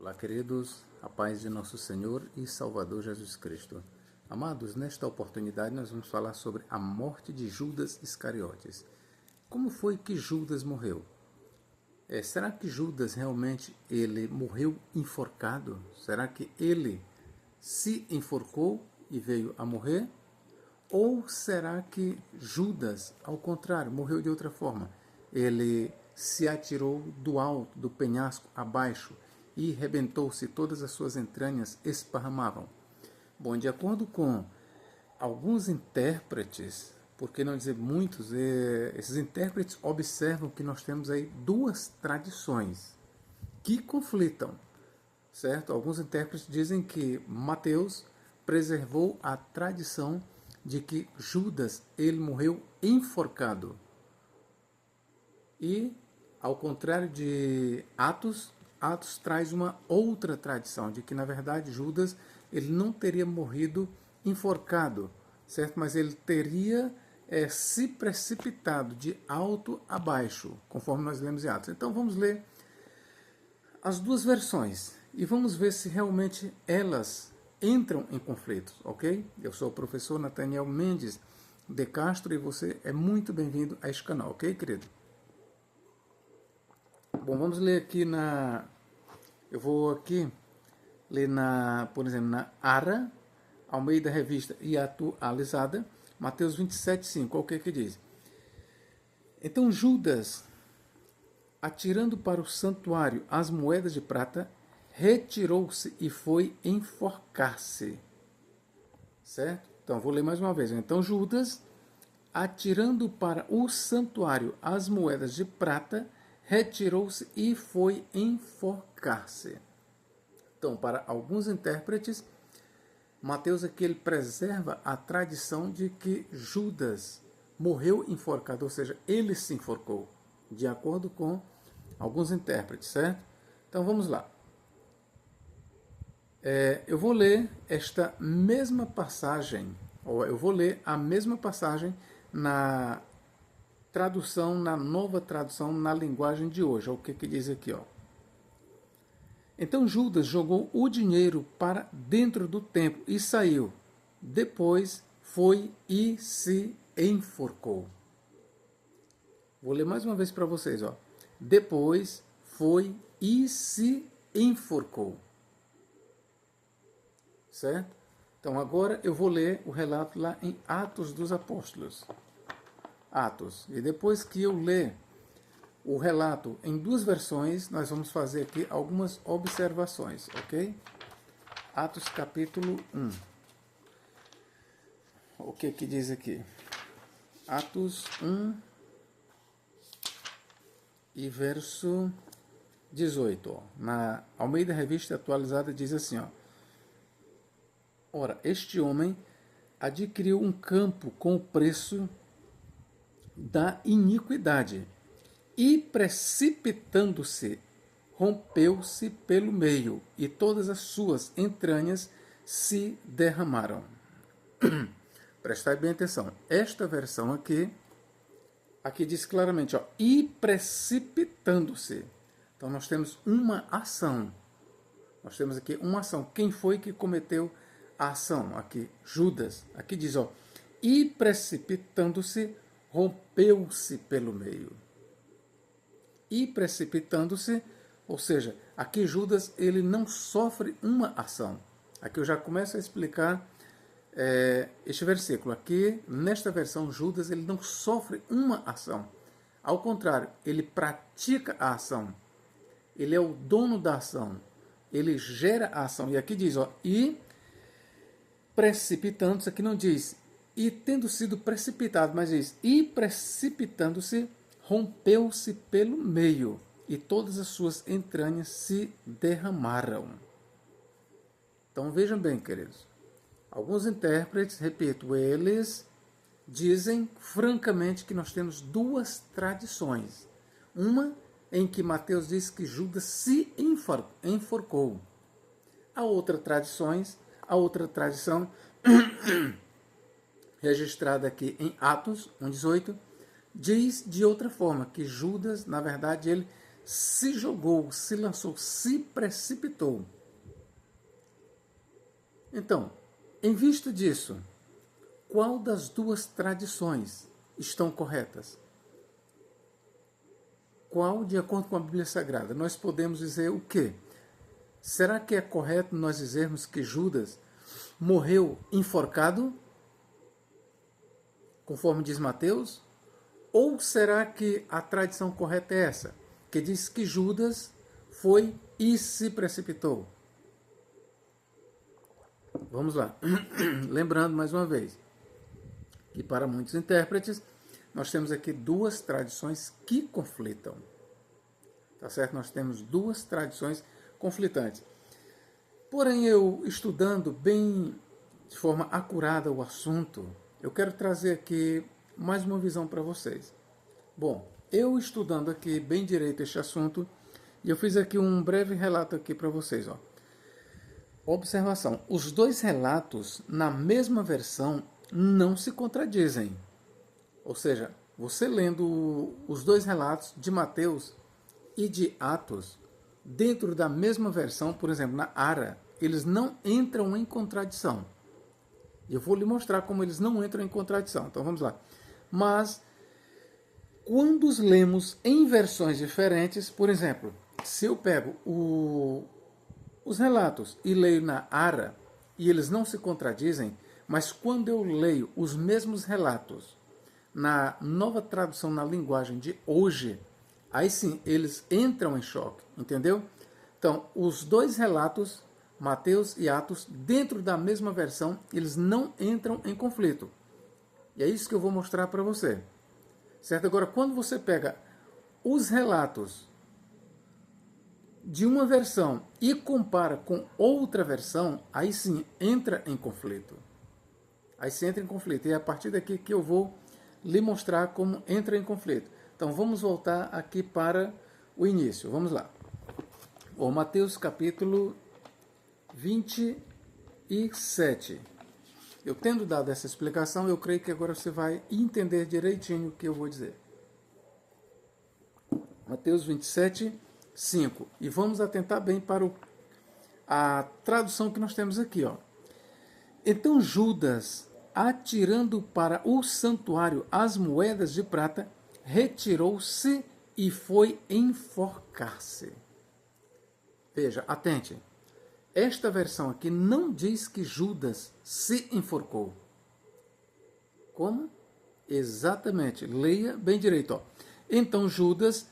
Olá, queridos, a paz de nosso Senhor e Salvador Jesus Cristo. Amados, nesta oportunidade nós vamos falar sobre a morte de Judas Iscariotes. Como foi que Judas morreu? Será que Judas realmente ele morreu enforcado? Será que ele se enforcou e veio a morrer? Ou será que Judas, ao contrário, morreu de outra forma? Ele se atirou do alto, do penhasco abaixo, e rebentou-se, todas as suas entranhas esparramavam. Bom, de acordo com alguns intérpretes, por que não dizer muitos, esses intérpretes observam que nós temos aí duas tradições que conflitam, certo? Alguns intérpretes dizem que Mateus preservou a tradição de que Judas ele morreu enforcado. E, ao contrário de Atos traz uma outra tradição, de que, na verdade, Judas ele não teria morrido enforcado, certo? Mas ele teria se precipitado de alto a baixo, conforme nós lemos em Atos. Então, vamos ler as duas versões e vamos ver se realmente elas entram em conflitos, ok? Eu sou o professor Nathaniel Mendes de Castro e você é muito bem-vindo a este canal, ok, querido? Bom, vamos ler aqui eu vou aqui ler por exemplo, na ARA, Almeida Revista e Atualizada, Mateus 27:5, olha o que diz. Então Judas, atirando para o santuário as moedas de prata, retirou-se e foi enforcar-se. Certo? Então, vou ler mais uma vez. Então Judas, atirando para o santuário as moedas de prata, retirou-se e foi enforcar-se. Então, para alguns intérpretes, Mateus aqui ele preserva a tradição de que Judas morreu enforcado, ou seja, ele se enforcou, de acordo com alguns intérpretes, certo? Então, vamos lá. Eu vou ler esta mesma passagem, ou eu vou ler a mesma passagem na tradução, na nova tradução, na linguagem de hoje. Olha o que diz aqui, ó. Então Judas jogou o dinheiro para dentro do templo e saiu. Depois foi e se enforcou. Vou ler mais uma vez para vocês, ó. Depois foi e se enforcou. Certo? Então agora eu vou ler o relato lá em Atos dos Apóstolos. Atos. E depois que eu ler o relato em duas versões, nós vamos fazer aqui algumas observações, ok? Atos capítulo 1. O que diz aqui? Atos 1 e verso 18. Ó. Na Almeida Revista Atualizada diz assim, ó. Ora, este homem adquiriu um campo com o preço da iniquidade e, precipitando-se, rompeu-se pelo meio e todas as suas entranhas se derramaram. Prestai bem atenção. Esta versão aqui diz claramente, ó, e precipitando-se. Então nós temos uma ação. Nós temos aqui uma ação. Quem foi que cometeu a ação? Aqui, Judas. Aqui diz, ó, e precipitando-se, rompeu-se pelo meio. E precipitando-se, ou seja, aqui Judas ele não sofre uma ação. Aqui eu já começo a explicar este versículo. Aqui, nesta versão, Judas ele não sofre uma ação. Ao contrário, ele pratica a ação. Ele é o dono da ação. Ele gera a ação. E aqui diz, ó, e precipitando-se, aqui não diz, e tendo sido precipitado, mas diz, e precipitando-se, rompeu-se pelo meio, e todas as suas entranhas se derramaram. Então vejam bem, queridos. Alguns intérpretes, repito, eles dizem francamente que nós temos duas tradições. Uma em que Mateus diz que Judas se enforcou. A outra tradição registrada aqui em Atos 1:18 diz de outra forma, que Judas, na verdade, ele se jogou, se lançou, se precipitou. Então, em vista disso, qual das duas tradições estão corretas? Qual, de acordo com a Bíblia Sagrada, nós podemos dizer o quê? Será que é correto nós dizermos que Judas morreu enforcado, conforme diz Mateus? Ou será que a tradição correta é essa, que diz que Judas foi e se precipitou? Vamos lá. Lembrando mais uma vez que para muitos intérpretes nós temos aqui duas tradições que conflitam. Tá certo? Nós temos duas tradições conflitantes. Porém, eu estudando bem de forma acurada o assunto, eu quero trazer aqui mais uma visão para vocês. Bom, eu estudando aqui bem direito este assunto, e eu fiz aqui um breve relato aqui para vocês, ó. Observação: os dois relatos na mesma versão não se contradizem. Ou seja, você lendo os dois relatos de Mateus e de Atos, dentro da mesma versão, por exemplo, na Ara, eles não entram em contradição. Eu vou lhe mostrar como eles não entram em contradição. Então vamos lá. Mas, quando os lemos em versões diferentes, por exemplo, se eu pego os relatos e leio na Ara, e eles não se contradizem, mas quando eu leio os mesmos relatos na nova tradução na linguagem de hoje, aí sim, eles entram em choque, entendeu? Então, os dois relatos, Mateus e Atos, dentro da mesma versão, eles não entram em conflito. E é isso que eu vou mostrar para você. Certo? Agora, quando você pega os relatos de uma versão e compara com outra versão, aí sim entra em conflito. Aí sim entra em conflito. E é a partir daqui que eu vou lhe mostrar como entra em conflito. Então vamos voltar aqui para o início. Vamos lá. O Mateus capítulo 27. Eu tendo dado essa explicação, eu creio que agora você vai entender direitinho o que eu vou dizer. Mateus 27, 5. E vamos atentar bem para a tradução que nós temos aqui, ó. Então Judas, atirando para o santuário as moedas de prata, retirou-se e foi enforcar-se. Veja, atente. Esta versão aqui não diz que Judas se enforcou. Como? Exatamente. Leia bem direito, ó. Então Judas,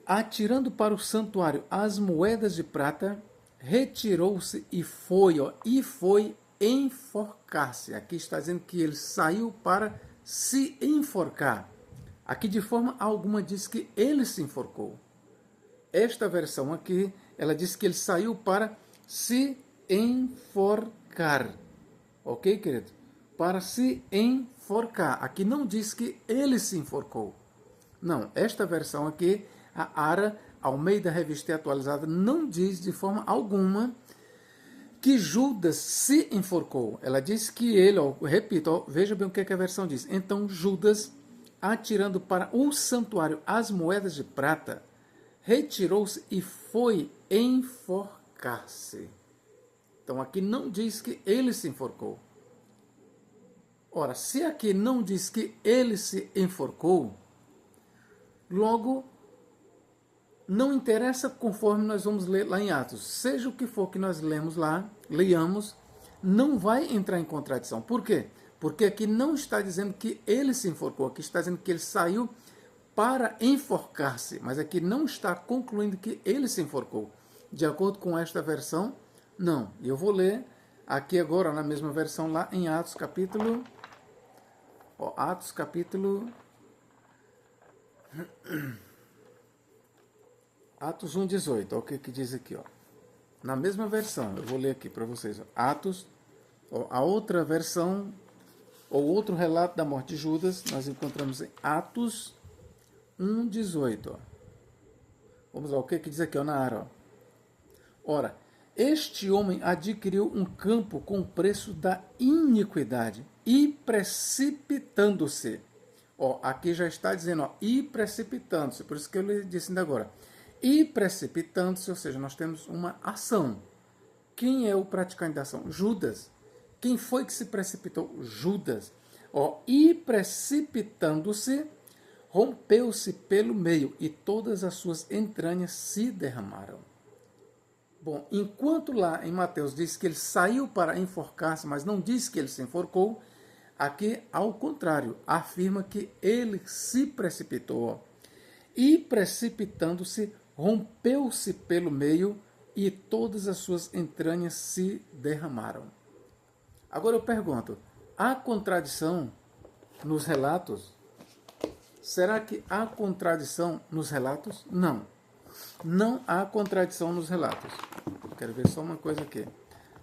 atirando para o santuário as moedas de prata, retirou-se e foi enforcar-se. Aqui está dizendo que ele saiu para se enforcar. Aqui de forma alguma diz que ele se enforcou. Esta versão aqui, ela diz que ele saiu para se enforcar. Ok, querido? Para se enforcar. Aqui não diz que ele se enforcou. Não, esta versão aqui, a Ara, Almeida Revista Atualizada, não diz de forma alguma que Judas se enforcou. Ela diz que ele, ó, repito, ó, veja bem o que a versão diz. Então Judas, atirando para o santuário as moedas de prata, retirou-se e foi enforcar-se. Então aqui não diz que ele se enforcou. Ora, se aqui não diz que ele se enforcou, logo não interessa conforme nós vamos ler lá em Atos. Seja o que for que nós lemos lá, leiamos, não vai entrar em contradição. Por quê? Porque aqui não está dizendo que ele se enforcou, aqui está dizendo que ele saiu para enforcar-se, mas aqui não está concluindo que ele se enforcou. De acordo com esta versão, não. E eu vou ler aqui agora na mesma versão lá em Atos capítulo... Atos capítulo... Atos 1,18. Olha o que diz aqui. Ó. Na mesma versão, eu vou ler aqui para vocês. Ó. Atos, a outra versão, ou outro relato da morte de Judas, nós encontramos em Atos 1,18. Vamos lá, o que diz aqui ó, na Ara. Ora, este homem adquiriu um campo com o preço da iniquidade e precipitando-se. Aqui já está dizendo, e precipitando-se, por isso que eu lhe disse ainda agora. E precipitando-se, ou seja, nós temos uma ação. Quem é o praticante da ação? Judas. Quem foi que se precipitou? Judas. Ó, e precipitando-se, rompeu-se pelo meio, e todas as suas entranhas se derramaram. Bom, enquanto lá em Mateus diz que ele saiu para enforcar-se, mas não diz que ele se enforcou, aqui, ao contrário, afirma que ele se precipitou. E precipitando-se, rompeu-se pelo meio, e todas as suas entranhas se derramaram. Agora eu pergunto, há contradição nos relatos? Será que há contradição nos relatos? Não. Não há contradição nos relatos. Quero ver só uma coisa aqui.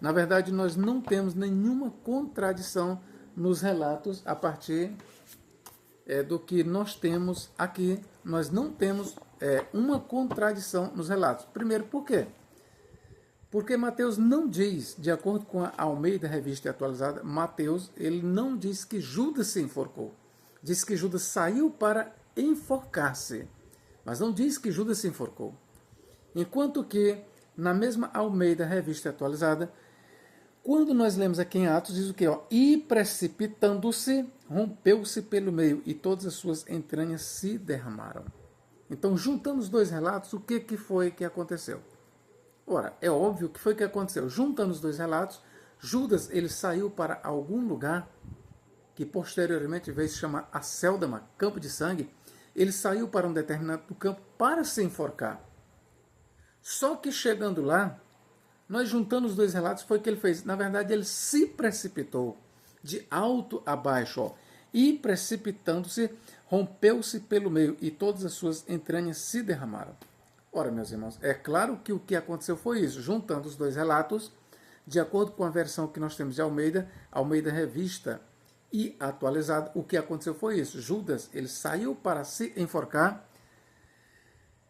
Na verdade, nós não temos nenhuma contradição nos relatos a partir do que nós temos aqui. Nós não temos uma contradição nos relatos. Primeiro, por quê? Porque Mateus não diz, de acordo com a Almeida Revista Atualizada, Mateus ele não diz que Judas se enforcou. Diz que Judas saiu para enforcar-se, mas não diz que Judas se enforcou. Enquanto que, na mesma Almeida Revista Atualizada, quando nós lemos aqui em Atos, diz o quê? E precipitando-se, rompeu-se pelo meio, e todas as suas entranhas se derramaram. Então, juntando os dois relatos, o que foi que aconteceu? Ora, é óbvio que foi o que aconteceu. Juntando os dois relatos, Judas ele saiu para algum lugar, que posteriormente veio se chamar Acéldama, campo de sangue. Ele saiu para um determinado campo para se enforcar. Só que chegando lá, nós juntando os dois relatos, foi o que ele fez. Na verdade, ele se precipitou de alto a baixo, ó, e precipitando-se, rompeu-se pelo meio, e todas as suas entranhas se derramaram. Ora, meus irmãos, é claro que o que aconteceu foi isso. Juntando os dois relatos, de acordo com a versão que nós temos de Almeida, Almeida Revista e Atualizada, o que aconteceu foi isso. Judas, ele saiu para se enforcar,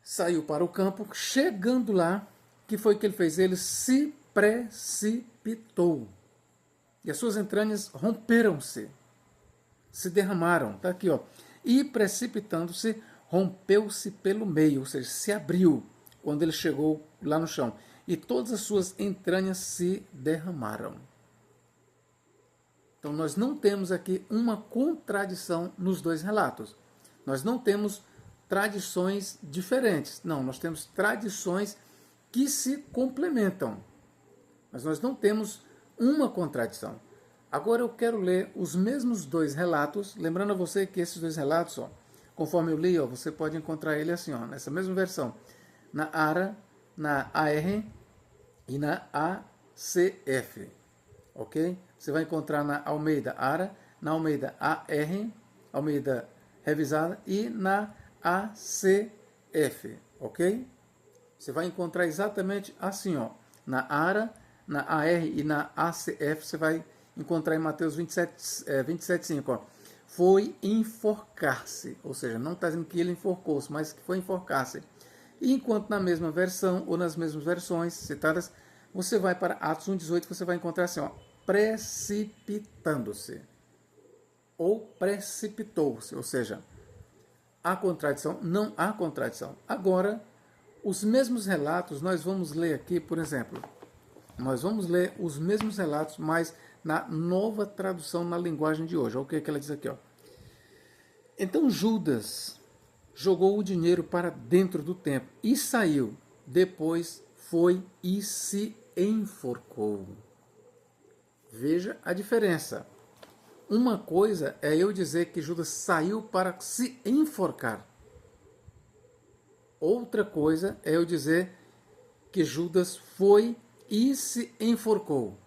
saiu para o campo, chegando lá, que foi o que ele fez? Ele se precipitou. E as suas entranhas romperam-se, se derramaram. Está aqui, ó. E precipitando-se, rompeu-se pelo meio, ou seja, se abriu quando ele chegou lá no chão. E todas as suas entranhas se derramaram. Então nós não temos aqui uma contradição nos dois relatos. Nós não temos tradições diferentes. Não, nós temos tradições que se complementam. Mas nós não temos uma contradição. Agora eu quero ler os mesmos dois relatos, lembrando a você que esses dois relatos, ó, conforme eu li, ó, você pode encontrar ele assim, ó, nessa mesma versão, na ARA, na AR e na ACF, ok? Você vai encontrar na Almeida ARA, na Almeida AR, Almeida Revisada, e na ACF, ok? Você vai encontrar exatamente assim, ó, na ARA, na AR e na ACF, você vai encontrar em Mateus 27,5, ó. Foi enforcar-se, ou seja, não está dizendo que ele enforcou-se, mas que foi enforcar-se. E enquanto na mesma versão, ou nas mesmas versões citadas, você vai para Atos 1,18, você vai encontrar assim, ó, precipitando-se, ou precipitou-se, ou seja, há contradição? Não há contradição. Agora, os mesmos relatos, nós vamos ler aqui, por exemplo, nós vamos ler os mesmos relatos, mas na nova tradução na linguagem de hoje. Olha o que ela diz aqui, ó. Então Judas jogou o dinheiro para dentro do templo e saiu. Depois foi e se enforcou. Veja a diferença. Uma coisa é eu dizer que Judas saiu para se enforcar. Outra coisa é eu dizer que Judas foi e se enforcou.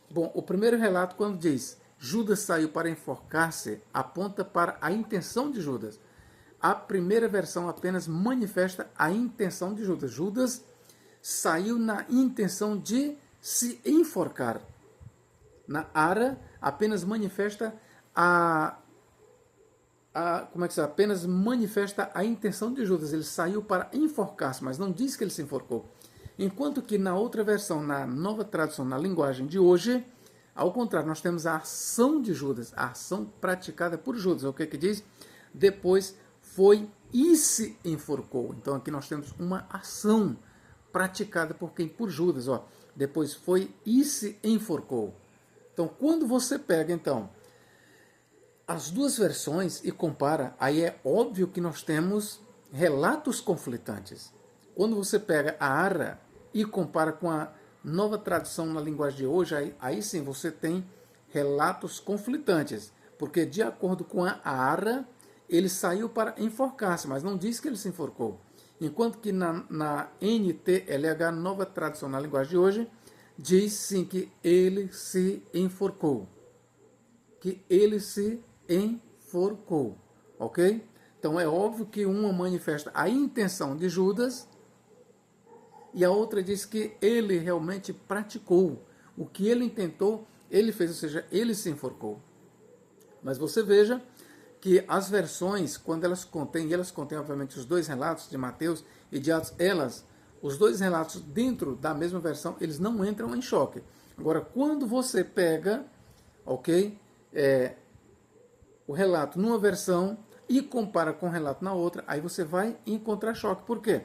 Bom, o primeiro relato, quando diz Judas saiu para enforcar-se, aponta para a intenção de Judas. A primeira versão apenas manifesta a intenção de Judas. Judas saiu na intenção de se enforcar. Na ARA, apenas manifesta apenas manifesta a intenção de Judas. Ele saiu para enforcar-se, mas não diz que ele se enforcou. Enquanto que na outra versão, na nova tradução, na linguagem de hoje, ao contrário, nós temos a ação de Judas, a ação praticada por Judas. O que diz? Depois foi e se enforcou. Então aqui nós temos uma ação praticada por quem? Por Judas. Ó. Depois foi e se enforcou. Então quando você pega então as duas versões e compara, aí é óbvio que nós temos relatos conflitantes. Quando você pega a Ara e compara com a nova tradução na linguagem de hoje, aí sim você tem relatos conflitantes. Porque de acordo com a Ara, ele saiu para enforcar-se, mas não diz que ele se enforcou. Enquanto que na NTLH, nova tradução na linguagem de hoje, diz sim que ele se enforcou. Que ele se enforcou, ok? Então é óbvio que uma manifesta a intenção de Judas e a outra diz que ele realmente praticou. O que ele intentou, ele fez, ou seja, ele se enforcou. Mas você veja que as versões, quando elas contêm obviamente os dois relatos de Mateus e de Atos, os dois relatos dentro da mesma versão, eles não entram em choque. Agora, quando você pega, ok, o relato numa versão e compara com o relato na outra, aí você vai encontrar choque. Por quê?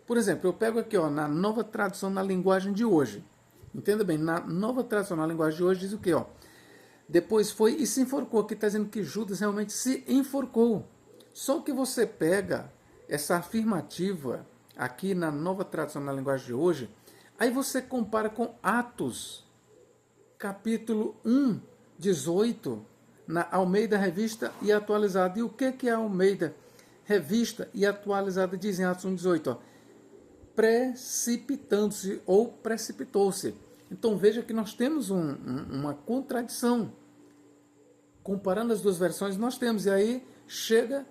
Por exemplo, eu pego aqui na nova tradução na linguagem de hoje. Entenda bem, na nova tradução na linguagem de hoje diz o quê? Depois foi e se enforcou. Aqui está dizendo que Judas realmente se enforcou. Só que você pega essa afirmativa aqui na nova tradução na linguagem de hoje, aí você compara com Atos, capítulo 1, 18, na Almeida Revista e Atualizada. E o que é a Almeida Revista e Atualizada diz em Atos 1, 18? Precipitando-se ou precipitou-se. Então veja que nós temos uma contradição. Comparando as duas versões, nós temos. E aí chega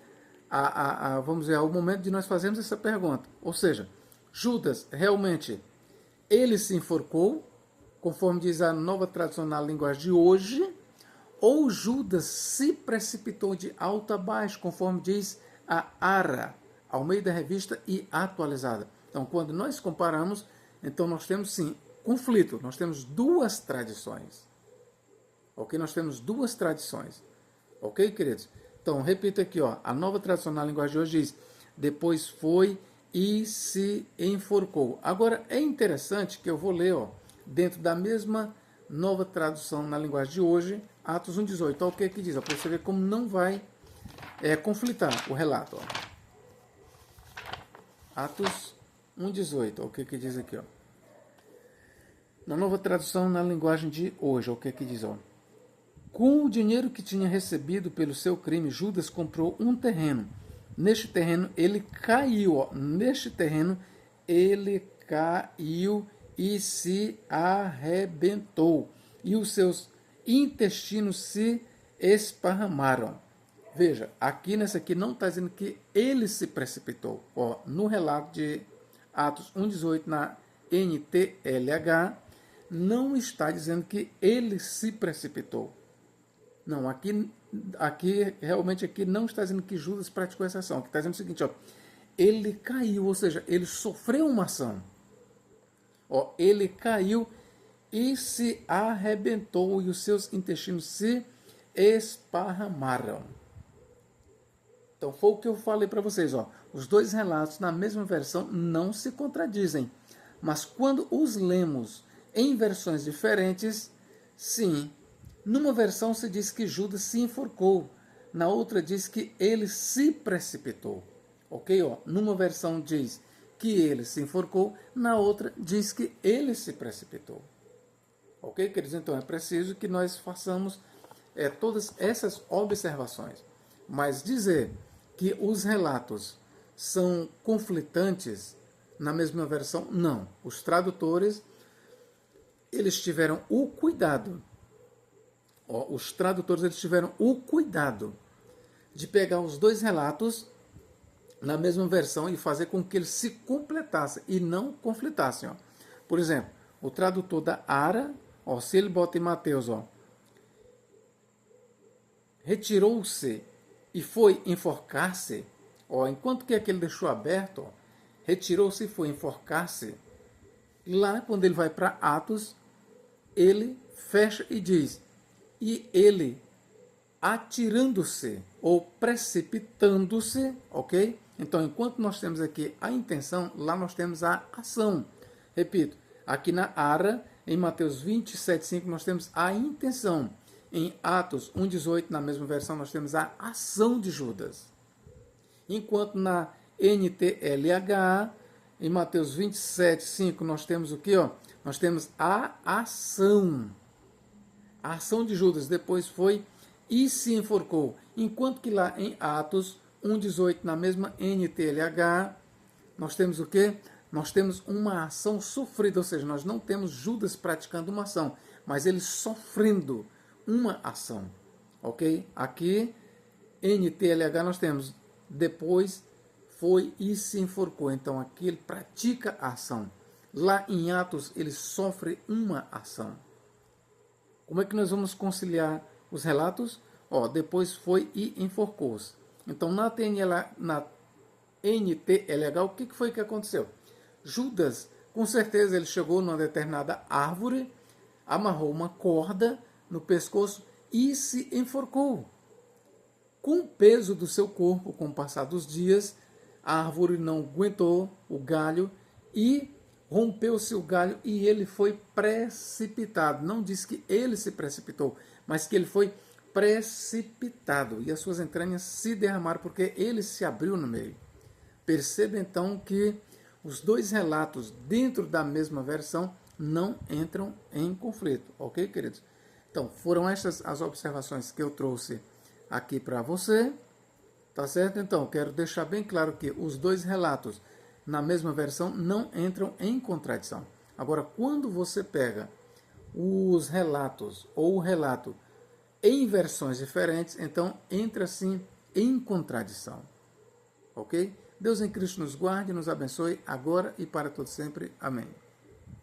vamos dizer, ao momento de nós fazermos essa pergunta. Ou seja, Judas realmente ele se enforcou, conforme diz a nova tradução na linguagem de hoje, ou Judas se precipitou de alto a baixo, conforme diz a Ara, Almeida Revista e Atualizada. Então, quando nós comparamos, então nós temos sim conflito, nós temos duas tradições. Ok? Nós temos duas tradições. Ok, queridos? Então, repito aqui, a nova tradução na linguagem de hoje diz, depois foi e se enforcou. Agora, é interessante que eu vou ler, dentro da mesma nova tradução na linguagem de hoje, Atos 1,18. O que que diz? Para você ver como não vai conflitar o relato. Atos 1,18. O que que diz aqui? Na nova tradução na linguagem de hoje, o que que diz? Com o dinheiro que tinha recebido pelo seu crime, Judas comprou um terreno. Neste terreno ele caiu. Neste terreno ele caiu e se arrebentou. E os seus intestinos se esparramaram. Veja, aqui nessa aqui não está dizendo que ele se precipitou. No relato de Atos 1,18 na NTLH, não está dizendo que ele se precipitou. Não, aqui realmente aqui não está dizendo que Judas praticou essa ação. Aqui está dizendo o seguinte, ele caiu, ou seja, ele sofreu uma ação. Ele caiu e se arrebentou e os seus intestinos se esparramaram. Então foi o que eu falei para vocês. Os dois relatos na mesma versão não se contradizem. Mas quando os lemos em versões diferentes, sim, numa versão se diz que Judas se enforcou, na outra diz que ele se precipitou. Ok? Numa versão diz que ele se enforcou, na outra diz que ele se precipitou. Ok, queridos? Então é preciso que nós façamos todas essas observações. Mas dizer que os relatos são conflitantes na mesma versão, não. Os tradutores, eles tiveram o cuidado, de pegar os dois relatos na mesma versão e fazer com que eles se completassem e não conflitassem. Por exemplo, o tradutor da Ara, se ele bota em Mateus, retirou-se e foi enforcar-se, enquanto que aquele deixou aberto, retirou-se e foi enforcar-se, lá quando ele vai para Atos, ele fecha e diz, e ele, atirando-se, ou precipitando-se, ok? Então, enquanto nós temos aqui a intenção, lá nós temos a ação. Repito, aqui na Ara, em Mateus 27:5, nós temos a intenção. Em Atos 1:18, na mesma versão, nós temos a ação de Judas. Enquanto na NTLH, em Mateus 27:5, nós temos o quê? Nós temos a ação. A ação de Judas depois foi e se enforcou. Enquanto que lá em Atos 1:18, na mesma NTLH, nós temos o quê? Nós temos uma ação sofrida, ou seja, nós não temos Judas praticando uma ação, mas ele sofrendo uma ação, ok? Aqui, NTLH, nós temos depois foi e se enforcou. Então, aqui ele pratica a ação. Lá em Atos, ele sofre uma ação. Como é que nós vamos conciliar os relatos? Depois foi e enforcou-se. Então, na NTLH, o que foi que aconteceu? Judas, com certeza, ele chegou numa determinada árvore, amarrou uma corda no pescoço e se enforcou. Com o peso do seu corpo, com o passar dos dias, a árvore não aguentou o galho e rompeu-se o galho e ele foi precipitado. Não diz que ele se precipitou, mas que ele foi precipitado e as suas entranhas se derramaram porque ele se abriu no meio. Perceba então que os dois relatos dentro da mesma versão não entram em conflito, ok, queridos? Então, foram estas as observações que eu trouxe aqui para você, tá certo? Então, quero deixar bem claro que os dois relatos na mesma versão não entram em contradição. Agora, quando você pega os relatos ou o relato em versões diferentes, então entra sim em contradição, ok? Deus em Cristo nos guarde, nos abençoe agora e para todo sempre. Amém.